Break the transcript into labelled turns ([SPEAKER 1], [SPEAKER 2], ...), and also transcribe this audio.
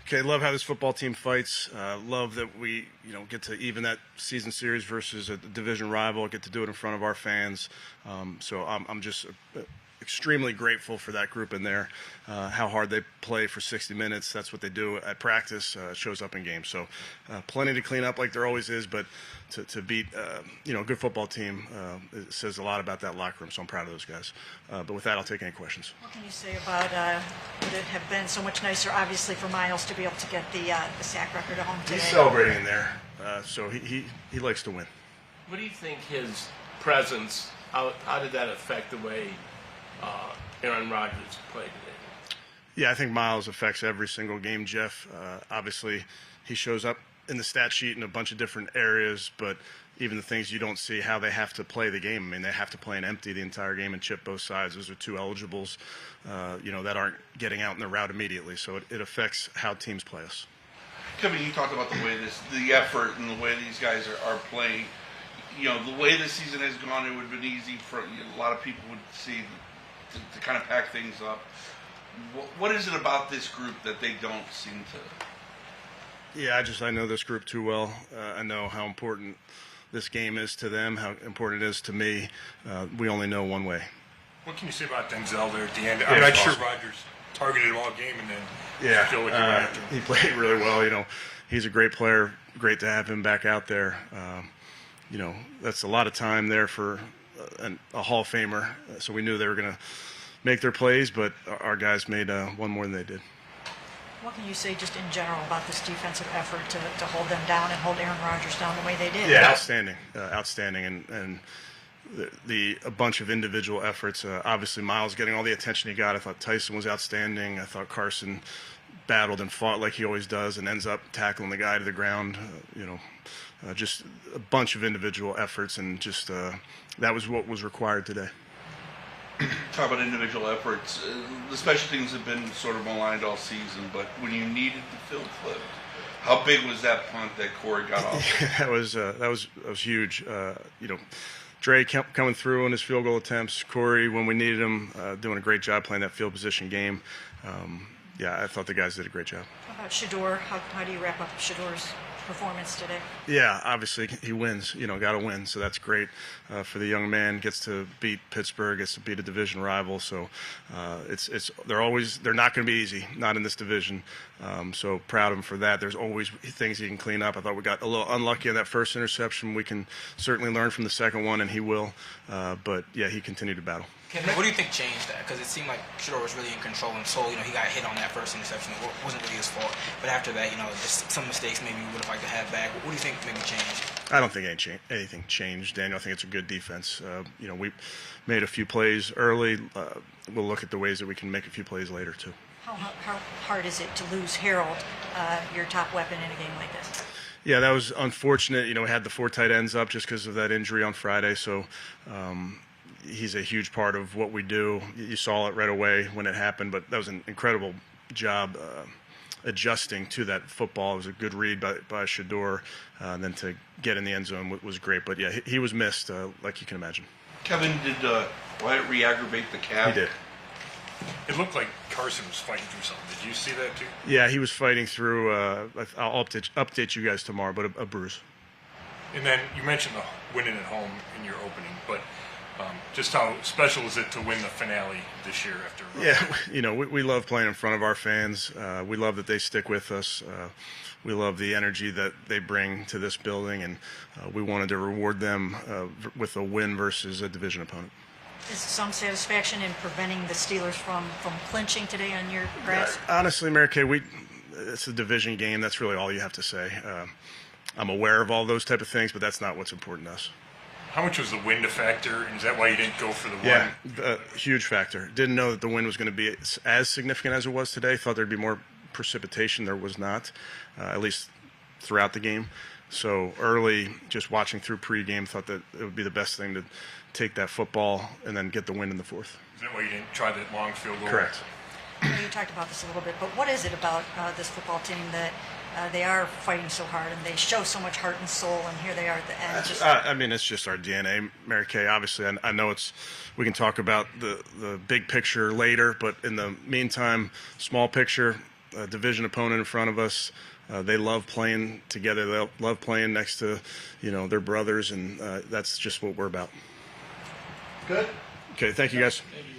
[SPEAKER 1] Okay, love how this football team fights. Love that we, get to even that season series versus a division rival. Get to do it in front of our fans. So I'm just extremely grateful for that group in there. How hard they play for 60 minutes. That's what they do at practice. Shows up in games. So plenty to clean up like there always is. But to beat, a good football team, it says a lot about that locker room. So I'm proud of those guys. But with that, I'll take any questions.
[SPEAKER 2] What can you say about would it have been so much nicer, obviously, for Miles to be able to get the sack record at home today?
[SPEAKER 1] He's celebrating in there. So he likes to win.
[SPEAKER 3] What do you think his presence, how did that affect the way Aaron Rodgers played today?
[SPEAKER 1] Yeah, I think Miles affects every single game, Jeff. Obviously, he shows up in the stat sheet in a bunch of different areas, but even the things you don't see, how they have to play the game. I mean, they have to play an empty the entire game and chip both sides. Those are two eligibles, that aren't getting out in the route immediately. So it affects how teams play us.
[SPEAKER 4] Kevin, you talked about the effort and the way these guys are playing. The way the season has gone, it would have been easy for a lot of people would see to kind of pack things up. What is it about this group that they don't seem to?
[SPEAKER 1] Yeah, I know this group too well. I know how important this game is to them, how important it is to me. We only know one way.
[SPEAKER 5] What can you say about Denzel there at the end? I'm not sure Rodgers targeted him all game and then still what you went after him.
[SPEAKER 1] He played really well. He's a great player. Great to have him back out there. That's a lot of time there for a Hall of Famer. So we knew they were going to make their plays, but our guys made one more than they did.
[SPEAKER 2] What can you say just in general about this defensive effort to hold them down and hold Aaron Rodgers down the way they did?
[SPEAKER 1] Yeah, outstanding, and a bunch of individual efforts. Obviously, Miles getting all the attention he got. I thought Tyson was outstanding. I thought Carson battled and fought like he always does, and ends up tackling the guy to the ground. Just a bunch of individual efforts, and just that was what was required today.
[SPEAKER 4] Talk about individual efforts. The special teams have been sort of maligned all season, but when you needed the field flipped, how big was that punt that Corey got off?
[SPEAKER 1] Yeah, that was huge. Dre coming through on his field goal attempts. Corey, when we needed him, doing a great job playing that field position game. I thought the guys did a great job.
[SPEAKER 2] How about Shedeur? How do you wrap up Shedeur's performance today?
[SPEAKER 1] Yeah, obviously he wins. Got to win, so that's great for the young man. Gets to beat Pittsburgh, gets to beat a division rival. So they're not going to be easy, not in this division. So proud of him for that. There's always things he can clean up. I thought we got a little unlucky on that first interception. We can certainly learn from the second one, and he will. But yeah, he continued to battle.
[SPEAKER 6] What do you think changed that? Because it seemed like Shedeur was really in control, and so he got hit on that first interception. It wasn't really his fault. But after that, just some mistakes maybe we would have liked to have back. What do you think maybe changed?
[SPEAKER 1] I don't think anything changed, Daniel. I think it's a good defense. We made a few plays early. We'll look at the ways that we can make a few plays later too.
[SPEAKER 2] How hard is it to lose Harold, your top weapon, in a game like this?
[SPEAKER 1] Yeah, that was unfortunate. We had the 4 tight ends up just because of that injury on Friday. So. He's a huge part of what we do. You saw it right away when it happened, but that was an incredible job adjusting to that football. It was a good read by Shedeur, and then to get in the end zone was great. But yeah, he was missed, like you can imagine.
[SPEAKER 4] Kevin, did Wyatt re-aggravate the calf?
[SPEAKER 1] He did.
[SPEAKER 5] It looked like Carson was fighting through something. Did you see that too?
[SPEAKER 1] Yeah, he was fighting through. I'll update you guys tomorrow, but a bruise.
[SPEAKER 5] And then you mentioned the winning at home in your opening, but just how special is it to win the finale this year after?
[SPEAKER 1] Yeah, we love playing in front of our fans. We love that they stick with us. We love the energy that they bring to this building, and we wanted to reward them with a win versus a division opponent.
[SPEAKER 2] Is some satisfaction in preventing the Steelers from clinching today on your grass?
[SPEAKER 1] Yeah, honestly, Mary Kay, it's a division game. That's really all you have to say. I'm aware of all those type of things, but that's not what's important to us.
[SPEAKER 5] How much was the wind a factor, and is that why you didn't go for the
[SPEAKER 1] win? Yeah, huge factor. Didn't know that the wind was going to be as significant as it was today. Thought there'd be more precipitation. There was not, at least throughout the game. So early, just watching through pregame, thought that it would be the best thing to take that football and then get the win in the fourth.
[SPEAKER 5] Is that why you didn't try that long field goal?
[SPEAKER 1] Correct.
[SPEAKER 2] You talked about this a little bit, but what is it about this football team that they are fighting so hard and they show so much heart and soul, and here they are at the end?
[SPEAKER 1] It's just our DNA, Mary Kay. Obviously, I know we can talk about the big picture later, but in the meantime, small picture, a division opponent in front of us. They love playing together. They love playing next to, their brothers, and that's just what we're about.
[SPEAKER 4] Good.
[SPEAKER 1] Okay, thank you guys.
[SPEAKER 3] Thank you.